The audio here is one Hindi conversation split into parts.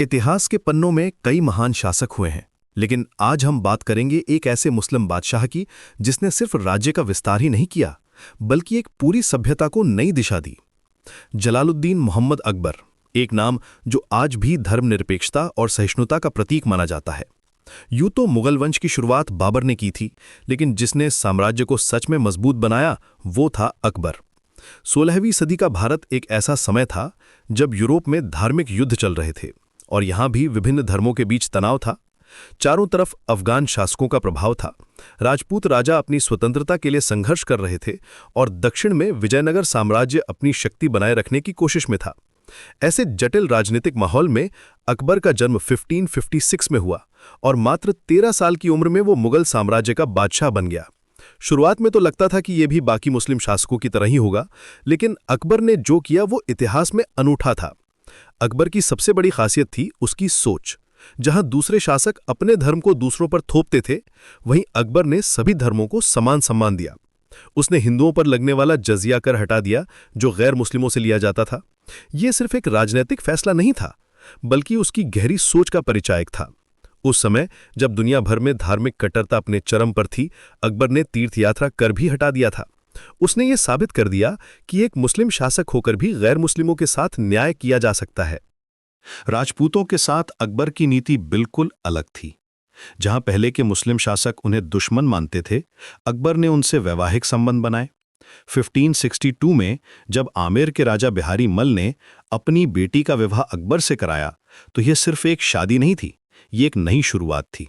इतिहास के पन्नों में कई महान शासक हुए हैं, लेकिन आज हम बात करेंगे एक ऐसे मुस्लिम बादशाह की जिसने सिर्फ राज्य का विस्तार ही नहीं किया, बल्कि एक पूरी सभ्यता को नई दिशा दी। जलालुद्दीन मोहम्मद अकबर, एक नाम जो आज भी धर्मनिरपेक्षता और सहिष्णुता का प्रतीक माना जाता है। यूं तो मुगल वंश की शुरुआत बाबर ने की थी, लेकिन जिसने साम्राज्य को सच में मजबूत बनाया वो था अकबर। 16वीं सदी का भारत एक ऐसा समय था जब यूरोप में धार्मिक युद्ध चल रहे थे और यहां भी विभिन्न धर्मों के बीच तनाव था। चारों तरफ अफगान शासकों का प्रभाव था। राजपूत राजा अपनी स्वतंत्रता के लिए संघर्ष कर रहे थे और दक्षिण में विजयनगर साम्राज्य अपनी शक्ति बनाए रखने की कोशिश में था। ऐसे जटिल राजनीतिक माहौल में अकबर का जन्म 1556 में हुआ और मात्र 13 साल की उम्र में वो मुगल साम्राज्य का बादशाह बन गया। शुरुआत में तो लगता था कि यह भी बाकी मुस्लिम शासकों की तरह ही होगा, लेकिन अकबर ने जो किया वो इतिहास में अनूठा था। अकबर की सबसे बड़ी खासियत थी उसकी सोच। जहां दूसरे शासक अपने धर्म को दूसरों पर थोपते थे, वहीं अकबर ने सभी धर्मों को समान सम्मान दिया। उसने हिंदुओं पर लगने वाला जजिया कर हटा दिया, जो गैर मुस्लिमों से लिया जाता था। यह सिर्फ एक राजनीतिक फैसला नहीं था, बल्कि उसकी गहरी सोच का परिचायक था। उस समय जब दुनिया भर में धार्मिक कट्टरता अपने चरम पर थी, अकबर ने तीर्थ यात्रा कर भी हटा दिया था। उसने ये साबित कर दिया कि एक मुस्लिम शासक होकर भी गैर मुस्लिमों के साथ न्याय किया जा सकता है। राजपूतों के साथ अकबर की नीति बिल्कुल अलग थी। जहां पहले के मुस्लिम शासक उन्हें दुश्मन मानते थे, अकबर ने उनसे वैवाहिक संबंध बनाए। 1562 में जब आमेर के राजा बिहारी मल ने अपनी बेटी का विवाह अकबर से कराया, तो यह सिर्फ एक शादी नहीं थी, ये एक नई शुरुआत थी।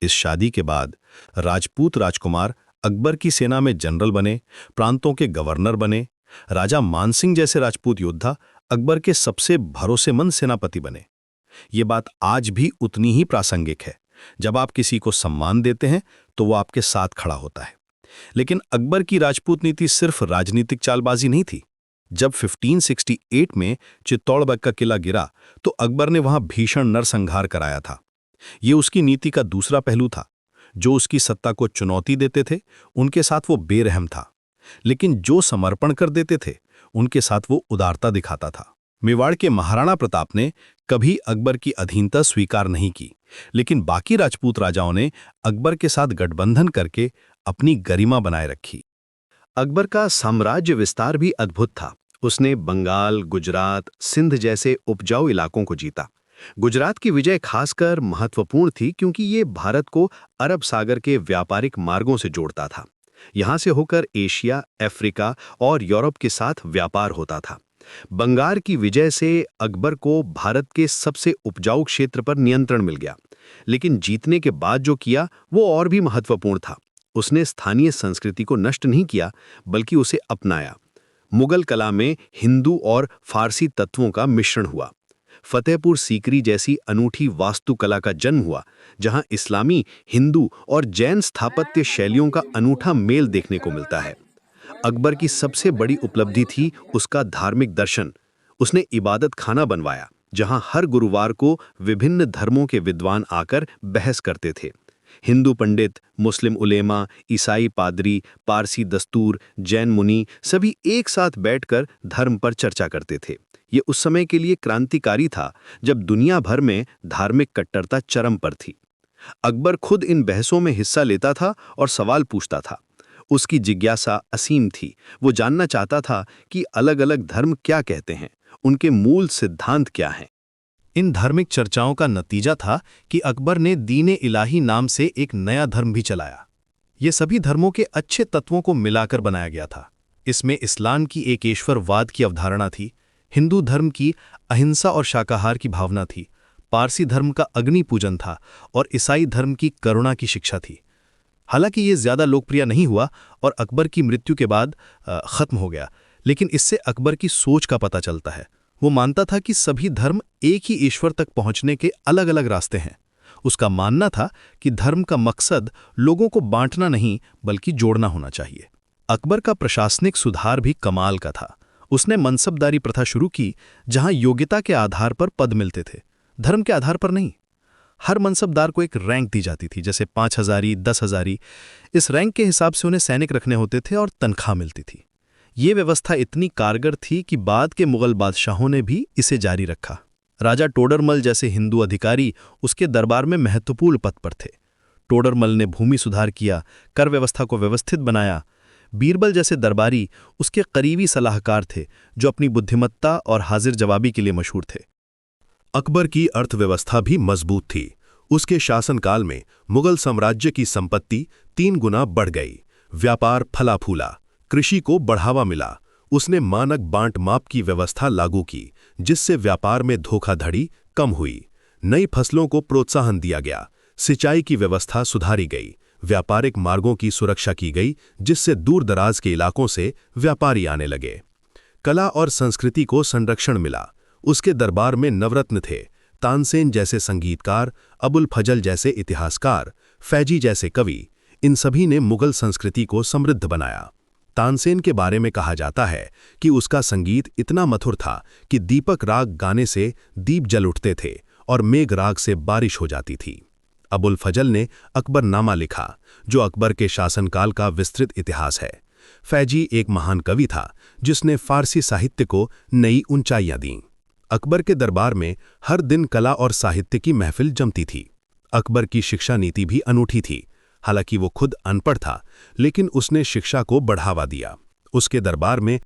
इस शादी के बाद राजपूत राजकुमार अकबर की सेना में जनरल बने, प्रांतों के गवर्नर बने। राजा मानसिंह जैसे राजपूत योद्धा अकबर के सबसे भरोसेमंद सेनापति बने। ये बात आज भी उतनी ही प्रासंगिक है। जब आप किसी को सम्मान देते हैं तो वो आपके साथ खड़ा होता है। लेकिन अकबर की राजपूत नीति सिर्फ राजनीतिक चालबाजी नहीं थी। जब 1568 में चित्तौड़गढ़ का किला गिरा, तो अकबर ने वहां भीषण नरसंहार कराया था। ये उसकी नीति का दूसरा पहलू था। जो उसकी सत्ता को चुनौती देते थे, उनके साथ वो बेरहम था, लेकिन जो समर्पण कर देते थे, उनके साथ वो उदारता दिखाता था। मेवाड़ के महाराणा प्रताप ने कभी अकबर की अधीनता स्वीकार नहीं की, लेकिन बाकी राजपूत राजाओं ने अकबर के साथ गठबंधन करके अपनी गरिमा बनाए रखी। अकबर का साम्राज्य विस्तार भी अद्भुत था। उसने बंगाल, गुजरात, सिंध जैसे उपजाऊ इलाकों को जीता। गुजरात की विजय खासकर महत्वपूर्ण थी क्योंकि ये भारत को अरब सागर के व्यापारिक मार्गों से जोड़ता था। यहां से होकर एशिया, अफ्रीका और यूरोप के साथ व्यापार होता था। बंगाल की विजय से अकबर को भारत के सबसे उपजाऊ क्षेत्र पर नियंत्रण मिल गया, लेकिन जीतने के बाद जो किया वो और भी महत्वपूर्ण था। उसने स्थानीय संस्कृति को नष्ट नहीं किया, बल्कि उसे अपनाया। मुगल कला में हिंदू और फारसी तत्वों का मिश्रण हुआ। फतेहपुर सीकरी जैसी अनूठी वास्तुकला का जन्म हुआ, जहां इस्लामी, हिंदू और जैन स्थापत्य शैलियों का अनूठा मेल देखने को मिलता है। अकबर की सबसे बड़ी उपलब्धि थी उसका धार्मिक दर्शन। उसने इबादत खाना बनवाया, जहां हर गुरुवार को विभिन्न धर्मों के विद्वान आकर बहस करते थे। हिंदू पंडित, मुस्लिम उलेमा, ईसाई पादरी, पारसी दस्तूर, जैन मुनि सभी एक साथ बैठकर धर्म पर चर्चा करते थे। ये उस समय के लिए क्रांतिकारी था, जब दुनिया भर में धार्मिक कट्टरता चरम पर थी। अकबर खुद इन बहसों में हिस्सा लेता था और सवाल पूछता था। उसकी जिज्ञासा असीम थी। वो जानना चाहता था कि अलग-अलग धर्म क्या कहते हैं, उनके मूल सिद्धांत क्या हैं। इन धार्मिक चर्चाओं का नतीजा था कि अकबर ने दीन-ए इलाही नाम से एक नया धर्म भी चलाया। ये सभी धर्मों के अच्छे तत्वों को मिलाकर बनाया गया था। इसमें इस्लाम की एकेश्वरवाद की अवधारणा थी, हिंदू धर्म की अहिंसा और शाकाहार की भावना थी, पारसी धर्म का अग्नि पूजन था और ईसाई धर्म की करुणा की शिक्षा थी। हालांकि ये ज्यादा लोकप्रिय नहीं हुआ और अकबर की मृत्यु के बाद खत्म हो गया, लेकिन इससे अकबर की सोच का पता चलता है। वो मानता था कि सभी धर्म एक ही ईश्वर तक पहुंचने के अलग अलग रास्ते हैं। उसका मानना था कि धर्म का मकसद लोगों को बांटना नहीं, बल्कि जोड़ना होना चाहिए। अकबर का प्रशासनिक सुधार भी कमाल का था। उसने मनसबदारी प्रथा शुरू की, जहां योग्यता के आधार पर पद मिलते थे, धर्म के आधार पर नहीं। हर मनसबदार को एक रैंक दी जाती थी, जैसे 5,000, 10,000। इस रैंक के हिसाब से उन्हें सैनिक रखने होते थे और तनख्वाह मिलती थी। ये व्यवस्था इतनी कारगर थी कि बाद के मुगल बादशाहों ने भी इसे जारी रखा। राजा टोडरमल जैसे हिंदू अधिकारी उसके दरबार में महत्वपूर्ण पद पर थे। टोडरमल ने भूमि सुधार किया, कर व्यवस्था को व्यवस्थित बनाया। बीरबल जैसे दरबारी उसके करीबी सलाहकार थे, जो अपनी बुद्धिमत्ता और हाजिर जवाबी के लिए मशहूर थे। अकबर की अर्थव्यवस्था भी मजबूत थी। उसके शासनकाल में मुगल साम्राज्य की संपत्ति 3 गुना बढ़ गई। व्यापार फला फूला, कृषि को बढ़ावा मिला। उसने मानक बांट माप की व्यवस्था लागू की, जिससे व्यापार में धोखाधड़ी कम हुई। नई फसलों को प्रोत्साहन दिया गया, सिंचाई की व्यवस्था सुधारी गई, व्यापारिक मार्गों की सुरक्षा की गई, जिससे दूर दराज के इलाकों से व्यापारी आने लगे। कला और संस्कृति को संरक्षण मिला। उसके दरबार में नवरत्न थे, तानसेन जैसे संगीतकार, अबुल फजल जैसे इतिहासकार, फैजी जैसे कवि। इन सभी ने मुगल संस्कृति को समृद्ध बनाया। तानसेन के बारे में कहा जाता है कि उसका संगीत इतना मधुर था कि दीपक राग गाने से दीप जल उठते थे और मेघ राग से बारिश हो जाती थी। अबुल फजल ने अकबरनामा लिखा, जो अकबर के शासनकाल का विस्तृत इतिहास है। फैजी एक महान कवि था, जिसने फारसी साहित्य को नई ऊंचाइयां दीं। अकबर के दरबार में हर दिन कला और साहित्य की महफिल जमती थी। अकबर की शिक्षा नीति भी अनूठी थी। हालांकि वो खुद अनपढ़ था, लेकिन उसने शिक्षा को बढ़ावा दिया। उसके दरबार में